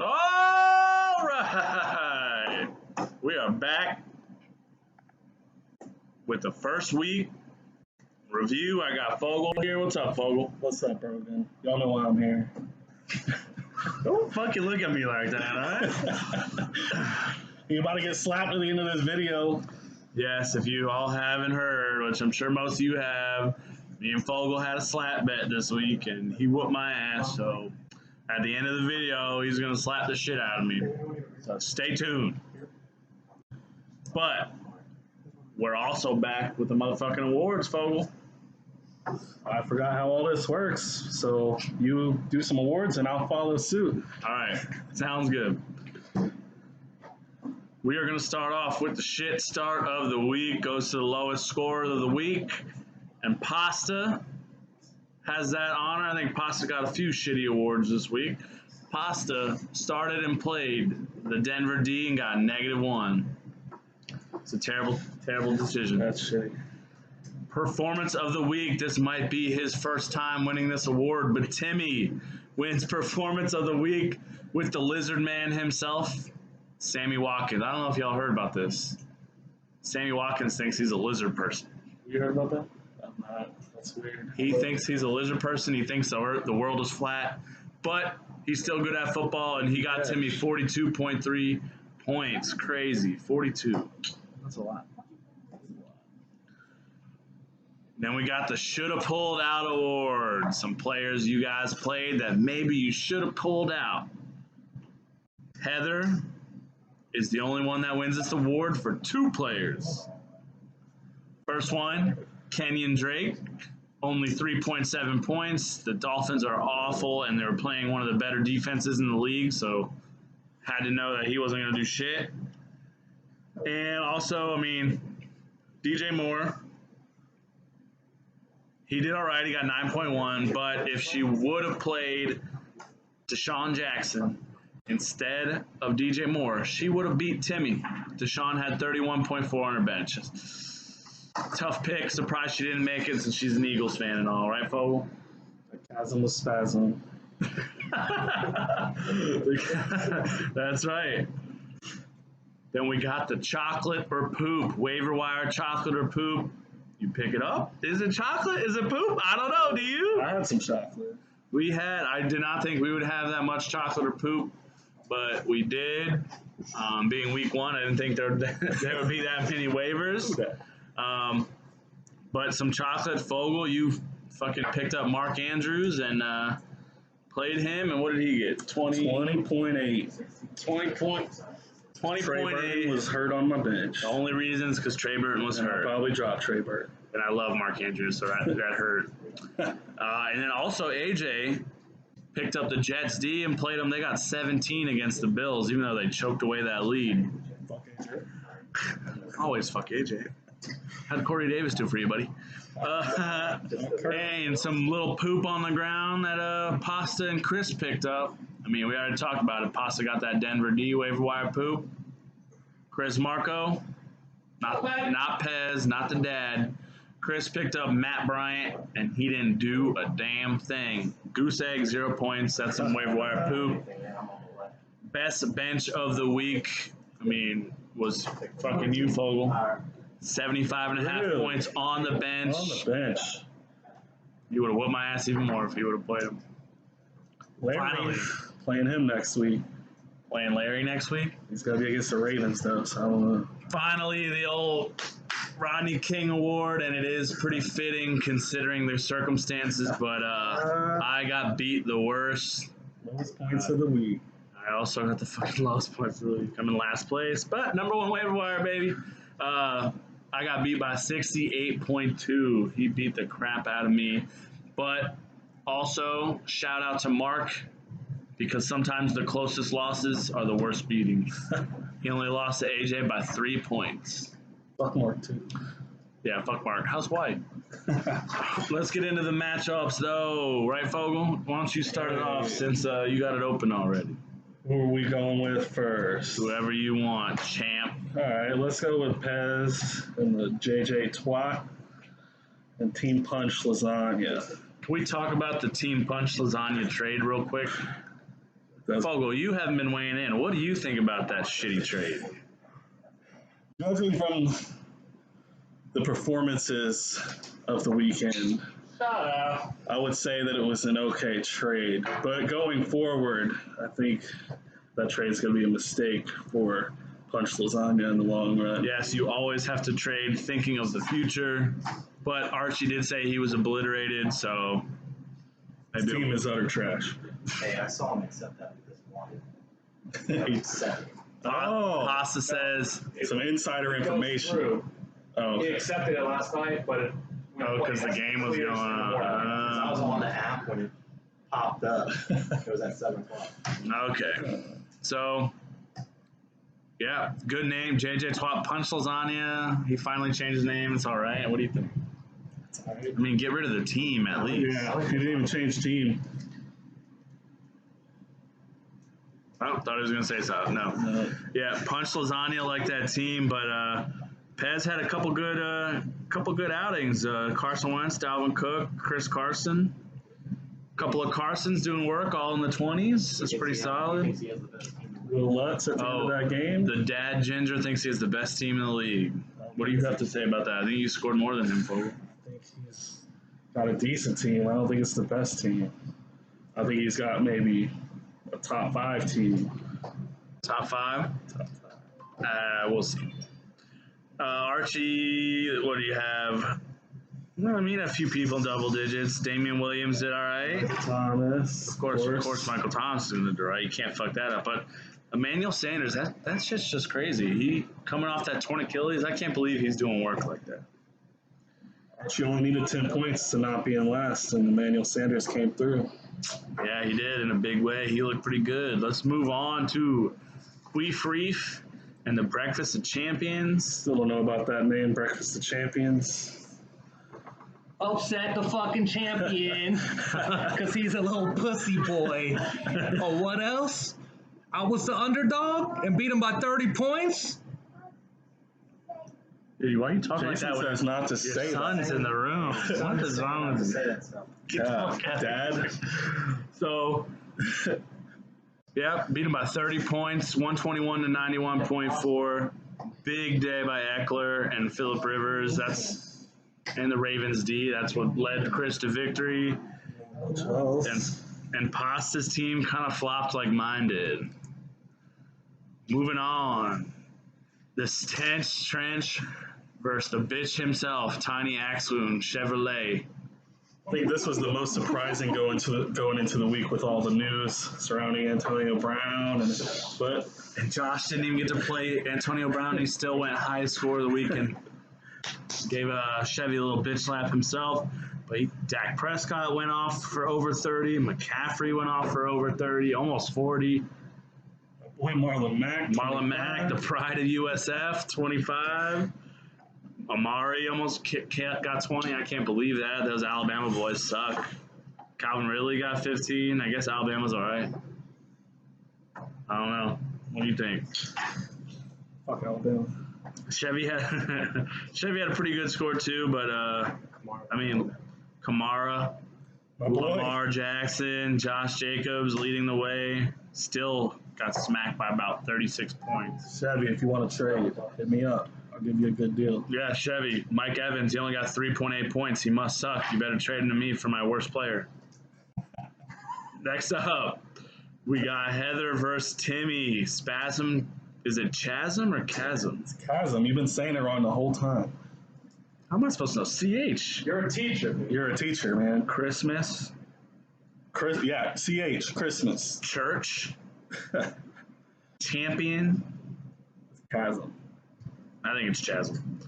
All right, we are back with the first week review. I got Fogel here. What's up, Fogel? What's up, Brogan? Y'all know why I'm here. Don't fucking look at me like that, all right? You're about to get slapped at the end of this video. Yes, if you all haven't heard, which I'm sure most of you have, me and Fogel had a slap bet this week, and he whooped my ass. So at the end of the video, he's gonna slap the shit out of me. So stay tuned. But we're also back with the motherfucking awards, Fogel. I forgot how all this works, so you do some awards and I'll follow suit. All right, sounds good. We are going to start off with the shit start of the week. Goes to the lowest score of the week. And Pasta has that honor. I think Pasta got a few shitty awards this week. Pasta started and played the Denver D and got -1. It's a terrible, terrible decision. That's shitty. Performance of the week. This might be his first time winning this award, but Timmy wins Performance of the Week with the Lizard Man himself, Sammy Watkins. I don't know if y'all heard about this. Sammy Watkins thinks he's a lizard person. You heard about that? I'm not. That's weird. He thinks he's a lizard person. He thinks the world is flat, but he's still good at football, and he got Timmy 42.3 points. Crazy. 42. That's a lot. Then we got the should have pulled out award. Some players you guys played that maybe you should have pulled out. Heather is the only one that wins this award for 2 players. First one, Kenyon Drake, only 3.7 points. The Dolphins are awful, and they were playing one of the better defenses in the league, so had to know that he wasn't going to do shit. And also, DJ Moore, he did all right. He got 9.1, but if she would have played Deshaun Jackson instead of DJ Moore, she would have beat Timmy. Deshaun had 31.4 on her bench. Tough pick. Surprised she didn't make it since she's an Eagles fan and all, right, Fogel? The chasm was spasm. That's right. Then we got the chocolate or poop. Waiver wire chocolate or poop. You pick it up. Is it chocolate? Is it poop? I don't know. Do you? I had some chocolate. I did not think we would have that much chocolate or poop, but we did. Being week 1, I didn't think there would be that many waivers. But some chocolate. Fogel, you fucking picked up Mark Andrews and played him, and what did he get? 20.8. 20.8. Trey Burton was hurt on my bench. The only reason is because Trey Burton was hurt. I probably dropped Trey Burton. And I love Mark Andrews, so that hurt. And then also AJ picked up the Jets D and played them. They got 17 against the Bills, even though they choked away that lead. Fuck AJ. Always fuck AJ. How'd Corey Davis do for you, buddy? And some little poop on the ground that Pasta and Chris picked up. We already talked about it. Pasta got that Denver D waiver wire poop. Chris Marco, not Pez, not the dad. Chris picked up Matt Bryant, and he didn't do a damn thing. Goose egg, 0 points. That's some waiver wire poop. Best bench of the week, was fucking you, Fogel. 75.5 points on the bench. On the bench. You would have whooped my ass even more if you would have played him. Larry, playing him next week. Playing Larry next week? He's got to be against the Ravens, though, so I don't know. Finally, the old Rodney King Award, and it is pretty fitting considering their circumstances, but I got beat the worst. Lowest points of the week. I also got the fucking lowest points of the week. I'm in last place, but number 1 waiver wire, baby. I got beat by 68.2. He beat the crap out of me. But also, shout out to Mark, because sometimes the closest losses are the worst beatings. He only lost to AJ by 3 points. Fuck Mark, too. Yeah, fuck Mark. How's White? Let's get into the matchups, though. Right, Fogel? Why don't you start it off since you got it open already? Who are we going with first? Whoever you want, champ. All right, let's go with Pez and the JJ Twat and Team Punch Lasagna. Can we talk about the Team Punch Lasagna trade real quick? Fogel, you haven't been weighing in. What do you think about that shitty trade? Judging from the performances of the weekend, I would say that it was an okay trade. But going forward, I think that trade's going to be a mistake for Punch Lasagna in the long run. Yes, you always have to trade thinking of the future. But Archie did say he was obliterated, so His team is utter trash. Hey, I saw him accept that because he wanted it. Accept it. Pasta says, Some insider information. Oh, He okay. accepted it last night, but it. because the game was going on. I was on the app when it popped up. It was at 7 o'clock. Okay. So, yeah, good name. JJ Twat Punch Lasagna. He finally changed his name. It's all right. What do you think? I mean, get rid of the team at least. Yeah, he didn't even change team. I thought he was going to say something. No. Yeah, Punch Lasagna like that team, but Pez had a couple good outings. Carson Wentz, Dalvin Cook, Chris Carson. A couple of Carsons doing work all in the 20s. That's pretty He solid. thinks he has the best team. Little Lutz at the end of that game. The dad Ginger thinks he has the best team in the league. What do you have to say about that? I think you scored more than him, Fogel. I think he's got a decent team. I don't think it's the best team. I think he's got maybe a top 5 team. Top 5? We'll see. Archie, what do you have? I mean, a few people in double digits. Damian Williams did all right. Thomas. Of course, Michael Thomas is going to do right. You can't fuck that up. But Emmanuel Sanders, that shit's just crazy. He coming off that torn Achilles. I can't believe he's doing work like that. She only needed 10 points to not be in last, and Emmanuel Sanders came through. Yeah, he did in a big way. He looked pretty good. Let's move on to Queef Reef and the Breakfast of Champions. Still don't know about that name, Breakfast of Champions. Upset the fucking champion because he's a little pussy boy. Oh, what else? I was the underdog and beat him by 30 points. Dude, why are you talking Jason like that? says not to Your say son's that. in the room. What is wrong with Say you? that stuff. Dad. So, yeah, beat him by 30 points, 121 to 91.4. Big day by Eckler and Phillip Rivers. And the Ravens D. That's what led Chris to victory. And Pasta's team kind of flopped like mine did. Moving on. The Stench Trench versus the bitch himself, Tiny Axwoon Chevrolet. I think this was the most surprising going into the week with all the news surrounding Antonio Brown, And Josh didn't even get to play Antonio Brown. He still went highest score of the weekend. Gave Chevy a little bitch slap himself. But Dak Prescott went off for over 30. McCaffrey went off for over 30, almost 40. boy Marlon Mack. Marlon Mack, the pride of USF, 25. Amari almost got 20. I can't believe that. Those Alabama boys suck. Calvin Ridley got 15. I guess Alabama's all right. I don't know. What do you think? Fuck Alabama. Chevy had a pretty good score too, but I mean, Kamara, My boy. Lamar Jackson, Josh Jacobs leading the way. Still got smacked by about 36 points. Chevy, if you want to trade, hit me up. I'll give you a good deal. Yeah, Chevy. Mike Evans, he only got 3.8 points. He must suck. You better trade him to me for my worst player. Next up, we got Heather versus Timmy. Spasm. Is it Chasm or Chasm? Chasm, you've been saying it wrong the whole time. How am I supposed to know? CH. You're a teacher. You're a teacher, man. Christmas. Yeah, CH, Christmas. Church. Champion. Chasm. I think it's Chasm.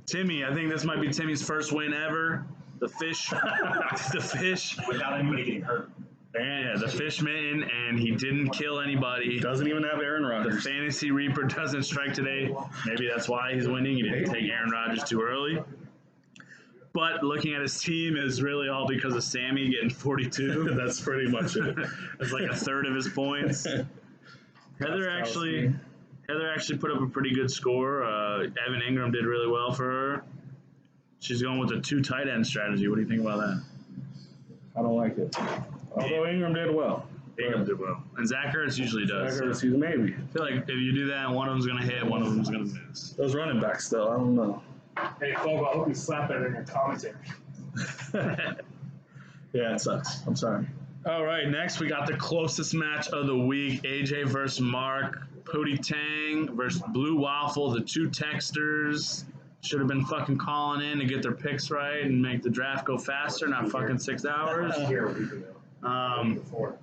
Timmy, I think this might be Timmy's first win ever. the fish, the fish, Without anybody getting hurt. and yeah, the fishman, and he didn't kill anybody. Doesn't even have Aaron The Rodgers. fantasy reaper doesn't strike today. Maybe that's why he's winning. He didn't take Aaron Rodgers too early. But looking at his team is really all because of Sammy getting 42. That's pretty much it. It's like a third of his points. Heather actually put up a pretty good score. Evan Ingram did really well for her. She's going with a 2 tight end strategy. What do you think about that? I don't like it. Although Ingram did well. Ingram did well, and Zach Ertz usually does. I heard maybe. I feel like if you do that, one of them's gonna hit, one of them's gonna miss. Those running backs, though, I don't know. Hey, Fogle, I hope you slap that in your commentary. Yeah, it sucks. I'm sorry. All right, next we got the closest match of the week: AJ versus Mark, Pootie Tang versus Blue Waffle. The 2 texters should have been fucking calling in to get their picks right and make the draft go faster, not fucking 6 hours. Here a week ago. Before.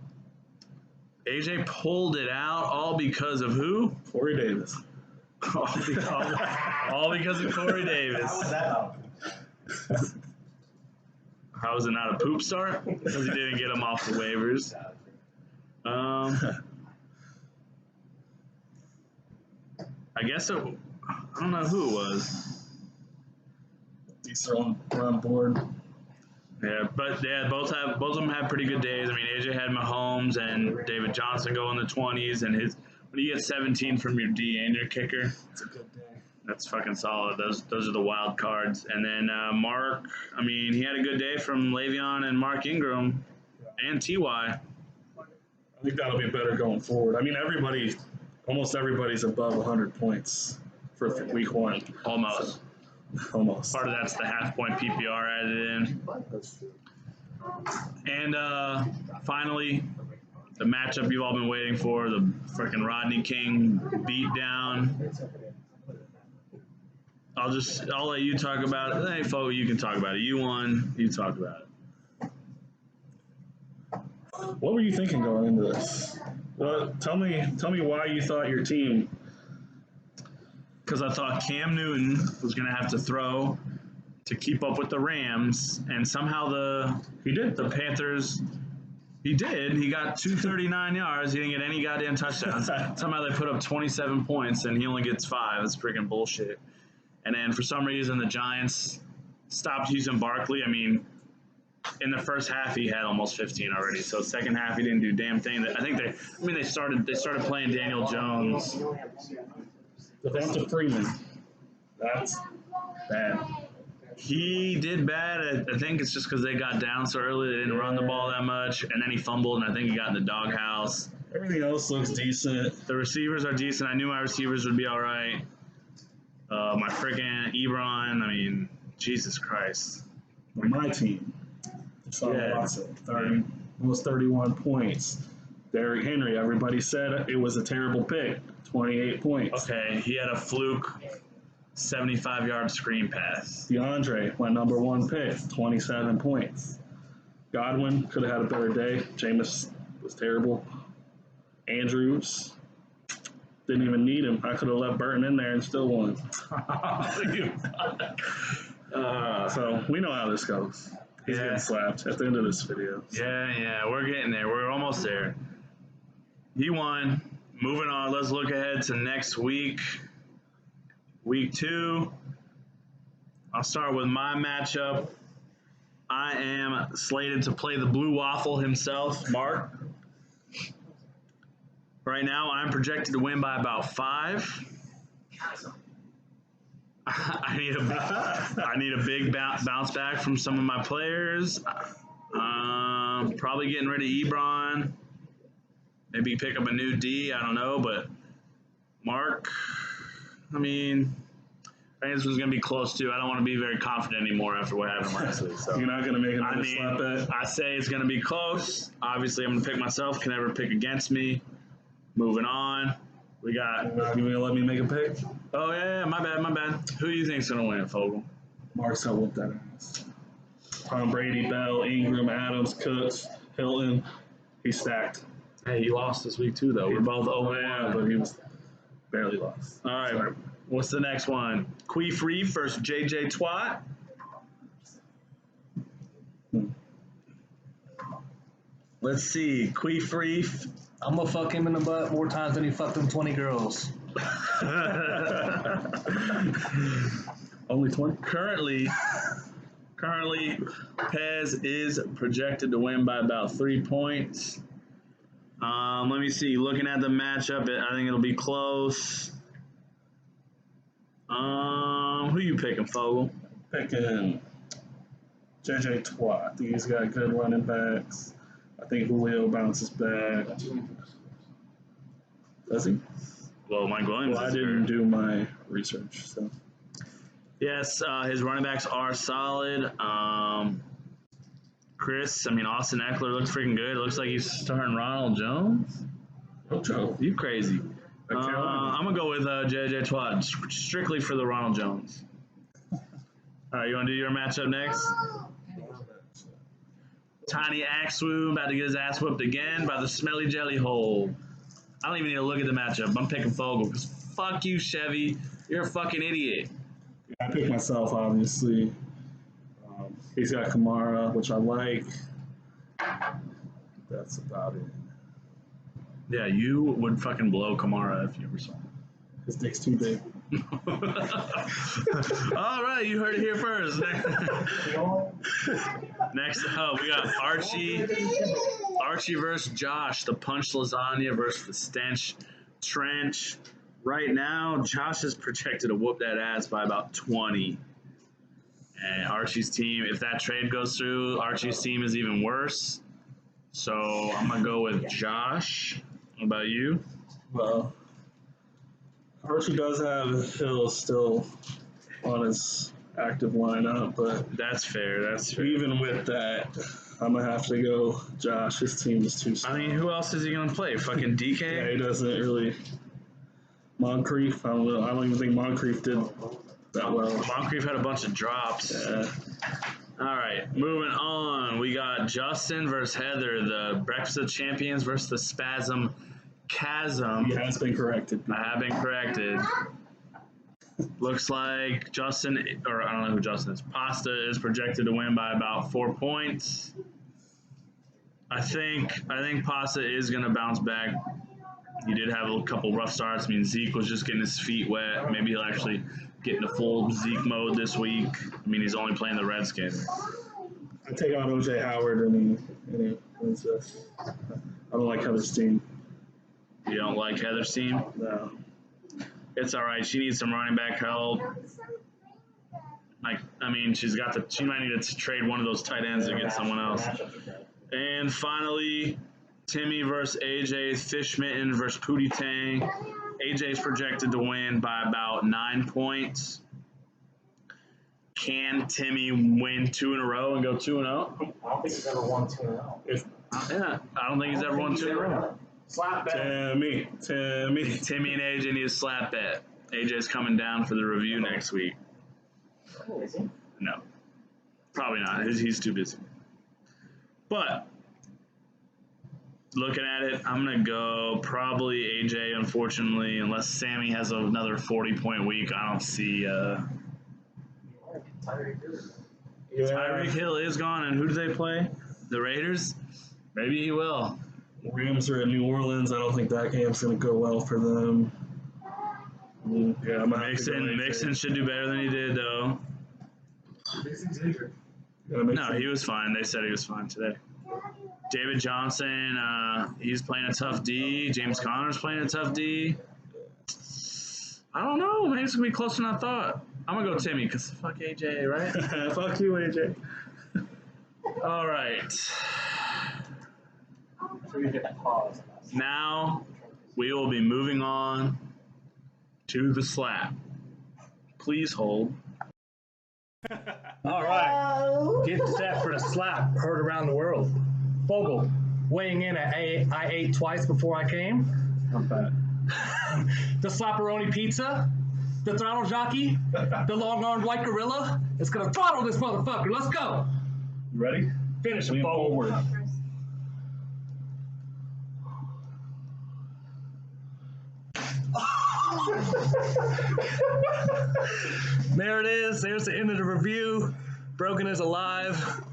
AJ pulled it out all because of who? Corey Davis. all because of Corey Davis. How was that out? How is it not a poop start? Because he didn't get him off the waivers. I guess I don't know who it was. These are on board. Yeah, but both of them have pretty good days. I mean, AJ had Mahomes and David Johnson go in the 20s, and when you get 17 from your D and your kicker, It's a good day. that's fucking solid. Those are the wild cards. And then Mark, I mean, he had a good day from Le'Veon and Mark Ingram and Ty. I think that'll be better going forward. I mean, almost everybody's above 100 points for week 1. Almost. Almost. Part of that's the half-point PPR added in. That's true. And finally, the matchup you've all been waiting for, the freaking Rodney King beatdown. I'll let you talk about it. Hey, folks, you can talk about it. You won. You talk about it. What were you thinking going into this? Well, tell me why you thought your team. Because I thought Cam Newton was going to have to throw to keep up with the Rams, and somehow He did. the Panthers. He did. He got 239 yards. He didn't get any goddamn touchdowns. Somehow they put up 27 points, and he only gets 5. It's freaking bullshit. And then for some reason, the Giants stopped using Barkley. I mean, in the first half, he had almost 15 already. So second half, he didn't do damn thing. I think they started playing Daniel Jones. Devonta Freeman. That's bad. He did bad. I think it's just because they got down so early. They didn't run the ball that much. And then he fumbled, and I think he got in the doghouse. Everything else looks decent. The receivers are decent. I knew my receivers would be all right. My freaking Ebron, I mean, Jesus Christ. My team. Yeah. Watson, almost 31 points. Derrick Henry, everybody said it was a terrible pick. 28 points. Okay, he had a fluke 75-yard screen pass. DeAndre, my number 1 pick, 27 points. Godwin could have had a better day. Jameis was terrible. Andrews, didn't even need him. I could have left Burton in there and still won. So we know how this goes. He's Yeah. getting slapped at the end of this video. Yeah, we're getting there. We're almost there. He won. Moving on, let's look ahead to next week. Week 2. I'll start with my matchup. I am slated to play the Blue Waffle himself, Mark. Right now, I'm projected to win by about 5. I need a big bounce back from some of my players. Probably getting rid of Ebron. Maybe pick up a new D. I don't know, but Mark. I mean, I think this was going to be close too. I don't want to be very confident anymore after what happened last week. So You're not going to make another I mean, slap bet? I say it's going to be close. Obviously, I'm going to pick myself. Can never pick against me. Moving on. We got. You're not even going to let me make a pick? Oh yeah, my bad. Who do you think's going to win, Fogel? Mark's going to whoop that ass. Tom Brady, Bell, Ingram, Adams, Cooks, Hilton. He's stacked. Hey, he lost this week too, though. We're both 0-1. Yeah, but he was barely lost. All right. Sorry. What's the next one? Queef Reef versus JJ Twat. Let's see. Queef Reef. I'm gonna fuck him in the butt more times than he fucked them 20 girls. Only 20? Currently, Pez is projected to win by about 3 points. Let me see. Looking at the matchup, I think it'll be close. Who you picking, Fogel? Picking JJ Twat. I think he's got good running backs. I think Julio bounces back. Does he? Well, Mike Williams. Well, I is didn't hurt. do my research, so. Yes, his running backs are solid. Austin Eckler looks freaking good. Looks like he's starting Ronald Jones. Oh, Joe. You crazy. Okay, I'm going to go with JJ Twat, strictly for the Ronald Jones. All right, you want to do your matchup next? Tiny Axewu about to get his ass whooped again by the Smelly Jelly Hole. I don't even need to look at the matchup. I'm picking Fogel because fuck you, Chevy. You're a fucking idiot. I picked myself, obviously. He's got Kamara, which I like. That's about it. Yeah, you would fucking blow Kamara if you ever saw him. His dick's too big. All right, you heard it here first. Next up, we got Archie versus Josh, the Punch Lasagna versus the Stench Trench. Right now, Josh is projected to whoop that ass by about 20. And Archie's team, if that trade goes through, Archie's team is even worse. So I'm going to go with Josh. What about you? Well, Archie does have Hill still on his active lineup, but That's fair. That's fair. even with that, I'm going to have to go Josh. His team is too I strong. mean, who else is he going to play? Fucking DK? Yeah, he doesn't really. Moncrief, I don't even think Moncrief did that well. Moncrief had a bunch of drops. Yeah. All right, moving on. We got Justin versus Heather, the Breakfast of Champions versus the Spasm Chasm. He has been corrected. I have been corrected. Looks like Justin, or I don't know who Justin is. Pasta is projected to win by about 4 points. I think Pasta is going to bounce back. He did have a couple rough starts. I mean, Zeke was just getting his feet wet. Maybe he'll actually get into full Zeke mode this week. I mean, he's only playing the Redskins. I take out OJ Howard and he wins this. I don't like Heather's team. You don't like Heather's team? No. It's all right. She needs some running back help. She might need to trade one of those tight ends to get someone else. And finally, Timmy versus AJ, Fish Mitten versus Pootie Tang. AJ's projected to win by about 9 points. Can Timmy win 2 in a row and go 2-0? I don't think he's ever won 2-0. Yeah, I don't think he's ever won 2 in a row. Slap bet. Timmy. Timmy and AJ need a slap bet. AJ's coming down for the review next week. Oh, is he? No, probably not. He's too busy. But looking at it, I'm going to go probably AJ, unfortunately, unless Sammy has another 40-point week. I don't see. Tyreek Hill is gone, and who do they play? The Raiders? Maybe he will. Rams are at New Orleans. I don't think that game's going to go well for them. Yeah, I'm Mixon should do better than he did, though. Mixon's injured. No, he was fine. They said he was fine today. David Johnson, he's playing a tough D. James Conner's playing a tough D. I don't know. Maybe it's going to be closer than I thought. I'm going to go Timmy because fuck AJ, right? Fuck you, AJ. All right. So you get that pause. Now we will be moving on to the slap. Please hold. All right. Get set for the slap heard around the world. Fogel, weighing in at I ate twice before I came. Not bad. The Slapperoni Pizza, the Throttle Jockey, the long-armed white gorilla. It's gonna throttle this motherfucker. Let's go. You ready? Finish it, Lean Fogel. forward. There it is. There's the end of the review. Broken is alive.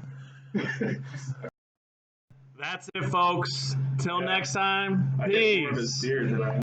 That's it, folks. Till Yeah. next time. I hit more of his Peace. beard than I